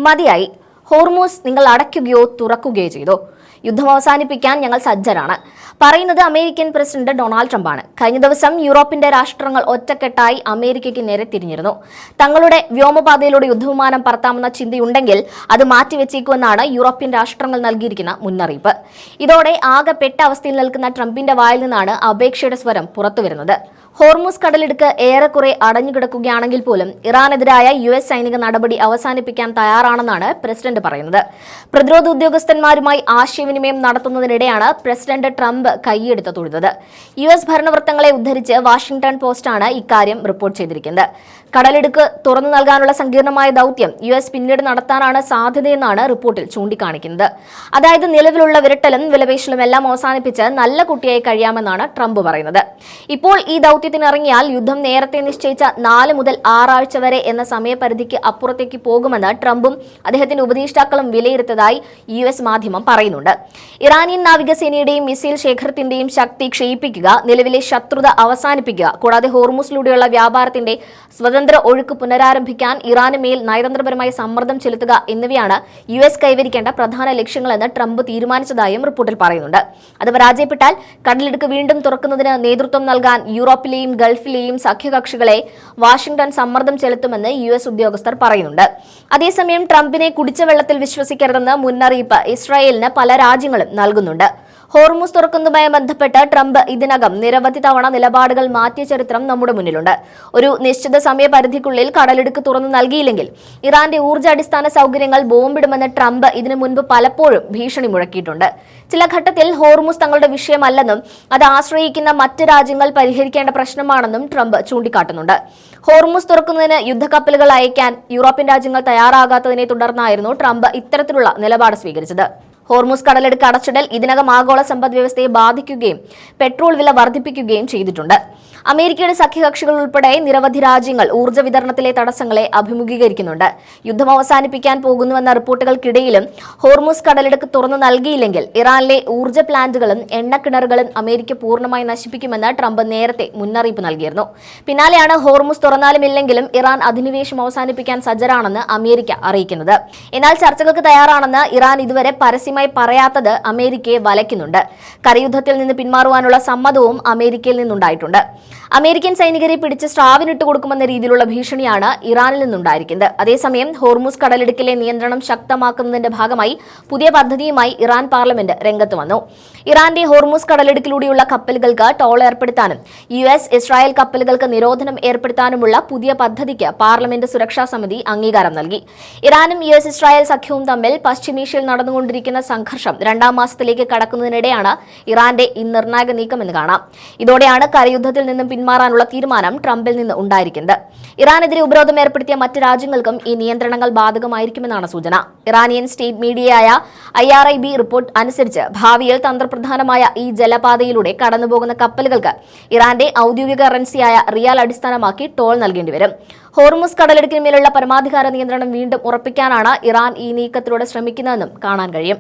മതിയായി. ഹോർമൂസ് നിങ്ങൾ അടയ്ക്കുകയോ തുറക്കുകയോ ചെയ്തോ? യുദ്ധം അവസാനിപ്പിക്കാൻ ഞങ്ങൾ സജ്ജരാണ്. പറയുന്നത് അമേരിക്കൻ പ്രസിഡന്റ് ഡൊണാൾഡ് ട്രംപാണ്. കഴിഞ്ഞ ദിവസം യൂറോപ്പിന്റെ രാഷ്ട്രങ്ങൾ ഒറ്റക്കെട്ടായി അമേരിക്കയ്ക്ക് നേരെ തിരിഞ്ഞിരുന്നു. തങ്ങളുടെ വ്യോമപാതയിലൂടെ യുദ്ധവിമാനം പറത്താമെന്ന ചിന്തയുണ്ടെങ്കിൽ അത് മാറ്റിവെച്ചേക്കുമെന്നാണ് യൂറോപ്യൻ രാഷ്ട്രങ്ങൾ നൽകിയിരിക്കുന്ന മുന്നറിയിപ്പ്. ഇതോടെ ആകെ പെട്ട അവസ്ഥയിൽ നിൽക്കുന്ന ട്രംപിന്റെ വായിൽ നിന്നാണ് അപേക്ഷയുടെ സ്വരം പുറത്തുവരുന്നത്. ഹോർമൂസ് കടലിടുക്ക് ഏറെക്കുറെ അടഞ്ഞുകിടക്കുകയാണെങ്കിൽ പോലും ഇറാനെതിരായ US സൈനിക നടപടി അവസാനിപ്പിക്കാൻ തയ്യാറാണെന്നാണ് പ്രസിഡന്റ് പറയുന്നത്. പ്രതിരോധ ഉദ്യോഗസ്ഥന്മാരുമായി ആശയവിനിമയം നടത്തുന്നതിനിടെയാണ് പ്രസിഡന്റ് ട്രംപ് കൈയെടുത്ത് തൊഴുന്നത്. US ഭരണവൃത്തങ്ങളെ ഉദ്ധരിച്ച് വാഷിംഗ്ടൺ പോസ്റ്റാണ് ഇക്കാര്യം റിപ്പോർട്ട് ചെയ്തിരിക്കുന്നത്. കടലിടുക്ക് തുറന്നു നൽകാനുള്ള സങ്കീർണമായ ദൗത്യം US പിന്നീട് നടത്താനാണ് സാധ്യതയെന്നാണ് റിപ്പോർട്ടിൽ ചൂണ്ടിക്കാണിക്കുന്നത്. അതായത് നിലവിലുള്ള വിരട്ടലും വിലപേശലും എല്ലാം അവസാനിപ്പിച്ച് നല്ല കുട്ടിയായി കഴിയാമെന്നാണ് ട്രംപ് പറയുന്നത്. ഇപ്പോൾ ഈ ദൗത്യത്തിനിറങ്ങിയാൽ യുദ്ധം നേരത്തെ നിശ്ചയിച്ച 4 മുതൽ 6 ആഴ്ച വരെ എന്ന സമയപരിധിക്ക് അപ്പുറത്തേക്ക് പോകുമെന്ന് ട്രംപും അദ്ദേഹത്തിന്റെ ഉപദേഷ്ടാക്കളും വിലയിരുത്തതായി US മാധ്യമം പറയുന്നുണ്ട്. ഇറാനിയൻ നാവികസേനയുടെയും മിസൈൽ ശേഖരത്തിന്റെയും ശക്തി ക്ഷയിപ്പിക്കുക, നിലവിലെ ശത്രുത അവസാനിപ്പിക്കുക, കൂടാതെ ഹോർമൂസിലൂടെയുള്ള വ്യാപാരത്തിന്റെ സ്വതന്ത്ര ഒഴുക്ക് പുനരാരംഭിക്കാൻ ഇറാന് മേൽ നയതന്ത്രപരമായ സമ്മർദ്ദം ചെലുത്തുക എന്നിവയാണ് US കൈവരിക്കേണ്ട പ്രധാന ലക്ഷ്യങ്ങളെന്ന് ട്രംപ് തീരുമാനിച്ചതായും റിപ്പോർട്ടിൽ പറയുന്നുണ്ട്. അത് പരാജയപ്പെട്ടാൽ കടലിടുക്ക് വീണ്ടും തുറക്കുന്നതിന് നേതൃത്വം നൽകാൻ യൂറോപ്പിലെയും ഗൾഫിലെയും സഖ്യകക്ഷികളെ വാഷിംഗ്ടൺ സമ്മർദ്ദം ചെലുത്തുമെന്ന് US ഉദ്യോഗസ്ഥർ പറയുന്നുണ്ട്. അതേസമയം ട്രംപിനെ കുടിച്ച വെള്ളത്തിൽ വിശ്വസിക്കരുതെന്ന് മുന്നറിയിപ്പ് ഇസ്രായേലിന് പല രാജ്യങ്ങളും നൽകുന്നുണ്ട്. ഹോർമൂസ് തുറക്കുന്നതുമായി ബന്ധപ്പെട്ട് ട്രംപ് ഇതിനകം നിരവധി തവണ നിലപാടുകൾ മാറ്റിയ ചരിത്രം നമ്മുടെ മുന്നിലുണ്ട്. ഒരു നിശ്ചിത സമയപരിധിക്കുള്ളിൽ കടലിടുക്ക് തുറന്നു നൽകിയില്ലെങ്കിൽ ഇറാന്റെ ഊർജ്ജ അടിസ്ഥാന സൗകര്യങ്ങൾ ബോംബിടുമെന്ന് ട്രംപ് ഇതിനു മുൻപ് പലപ്പോഴും ഭീഷണി മുഴക്കിയിട്ടുണ്ട്. ചില ഘട്ടത്തിൽ ഹോർമൂസ് തങ്ങളുടെ വിഷയമല്ലെന്നും അത് ആശ്രയിക്കുന്ന മറ്റ് രാജ്യങ്ങൾ പരിഹരിക്കേണ്ട പ്രശ്നമാണെന്നും ട്രംപ് ചൂണ്ടിക്കാട്ടുന്നുണ്ട്. ഹോർമൂസ് തുറക്കുന്നതിന് യുദ്ധക്കപ്പലുകൾ അയക്കാൻ യൂറോപ്യൻ രാജ്യങ്ങൾ തയ്യാറാകാത്തതിനെ തുടർന്നായിരുന്നു ട്രംപ് ഇത്തരത്തിലുള്ള നിലപാട് സ്വീകരിച്ചത്. ഹോർമൂസ് കടലിടുക്ക് അടച്ചിടൽ ഇതിനകം ആഗോള സമ്പദ് വ്യവസ്ഥയെ ബാധിക്കുകയും പെട്രോൾ വില വർദ്ധിപ്പിക്കുകയും ചെയ്തിട്ടുണ്ട്. അമേരിക്കയുടെ സഖ്യകക്ഷികൾ ഉൾപ്പെടെ നിരവധി രാജ്യങ്ങൾ ഊർജ്ജ വിതരണത്തിലെ തടസ്സങ്ങളെ അഭിമുഖീകരിക്കുന്നുണ്ട്. യുദ്ധം അവസാനിപ്പിക്കാൻ പോകുന്നുവെന്ന റിപ്പോർട്ടുകൾക്കിടയിലും ഹോർമൂസ് കടലിടുക്ക് തുറന്നു നൽകിയില്ലെങ്കിൽ ഇറാനിലെ ഊർജ്ജ പ്ലാന്റുകളും എണ്ണക്കിണറുകളും അമേരിക്ക പൂർണ്ണമായി നശിപ്പിക്കുമെന്ന് ട്രംപ് നേരത്തെ മുന്നറിയിപ്പ് നൽകിയിരുന്നു. പിന്നാലെയാണ് ഹോർമൂസ് തുറന്നാലും ഇല്ലെങ്കിലും ഇറാൻ അധിനിവേശം അവസാനിപ്പിക്കാൻ സജ്ജരാണെന്ന് അമേരിക്ക അറിയിക്കുന്നത്. എന്നാൽ ചർച്ചകൾക്ക് തയ്യാറാണെന്ന് ഇറാൻ ഇതുവരെ പരസ്യമായി പറയാത്തത് അമേരിക്കയെ വലയ്ക്കുന്നുണ്ട്. കരയുദ്ധത്തിൽ നിന്ന് പിന്മാറുവാനുള്ള സമ്മതവും അമേരിക്കയിൽ നിന്നുണ്ടായിട്ടുണ്ട്. അമേരിക്കൻ സൈനികരെ പിടിച്ച് സ്രാവിനിട്ട് കൊടുക്കുമെന്ന രീതിയിലുള്ള ഭീഷണിയാണ് ഇറാനിൽ നിന്നുണ്ടായിരിക്കുന്നത്. അതേസമയം ഹോർമൂസ് കടലിടുക്കിലെ നിയന്ത്രണം ശക്തമാക്കുന്നതിന്റെ ഭാഗമായി പുതിയ പദ്ധതിയുമായി ഇറാൻ പാർലമെന്റ് രംഗത്ത് വന്നു. ഇറാന്റെ ഹോർമൂസ് കടലിടുക്കിലൂടെയുള്ള കപ്പലുകൾക്ക് ടോൾ ഏർപ്പെടുത്താനും US ഇസ്രായേൽ കപ്പലുകൾക്ക് നിരോധനം ഏർപ്പെടുത്താനുമുള്ള പുതിയ പദ്ധതിക്ക് പാർലമെന്റ് സുരക്ഷാ സമിതി അംഗീകാരം നൽകി. ഇറാനും US ഇസ്രായേൽ സഖ്യവും തമ്മിൽ പശ്ചിമേഷ്യയിൽ നടന്നുകൊണ്ടിരിക്കുന്ന സംഘർഷം 2ാം മാസത്തിലേക്ക് കടക്കുന്നതിനിടെയാണ് ഇറാന്റെ ഈ നിർണായക നീക്കമെന്ന് കാണാം. ഇതോടെയാണ് കരയുദ്ധത്തിൽ നിന്നും പിന്മാറാനുള്ള തീരുമാനം ട്രംപിൽ നിന്ന് ഉണ്ടായിരിക്കുന്നത്. ഇറാനെതിരെ ഉപരോധം ഏർപ്പെടുത്തിയ മറ്റ് രാജ്യങ്ങൾക്കും ഈ നിയന്ത്രണങ്ങൾ ബാധകമായിരിക്കുമെന്നാണ് സൂചന. ഇറാനിയൻ സ്റ്റേറ്റ് മീഡിയയായ IRIB റിപ്പോർട്ട് അനുസരിച്ച് ഭാവിയിൽ തന്ത്രപ്രധാനമായ ഈ ജലപാതയിലൂടെ കടന്നുപോകുന്ന കപ്പലുകൾക്ക് ഇറാന്റെ ഔദ്യോഗിക കറൻസിയായ റിയാൽ അടിസ്ഥാനമാക്കി ടോൾ നൽകേണ്ടി വരും. ഹോർമൂസ് കടലിടുക്കിന് മേലുള്ള പരമാധികാര നിയന്ത്രണം വീണ്ടും ഉറപ്പിക്കാനാണ് ഇറാൻ ഈ നീക്കത്തിലൂടെ ശ്രമിക്കുന്നതെന്നും കാണാൻ കഴിയും.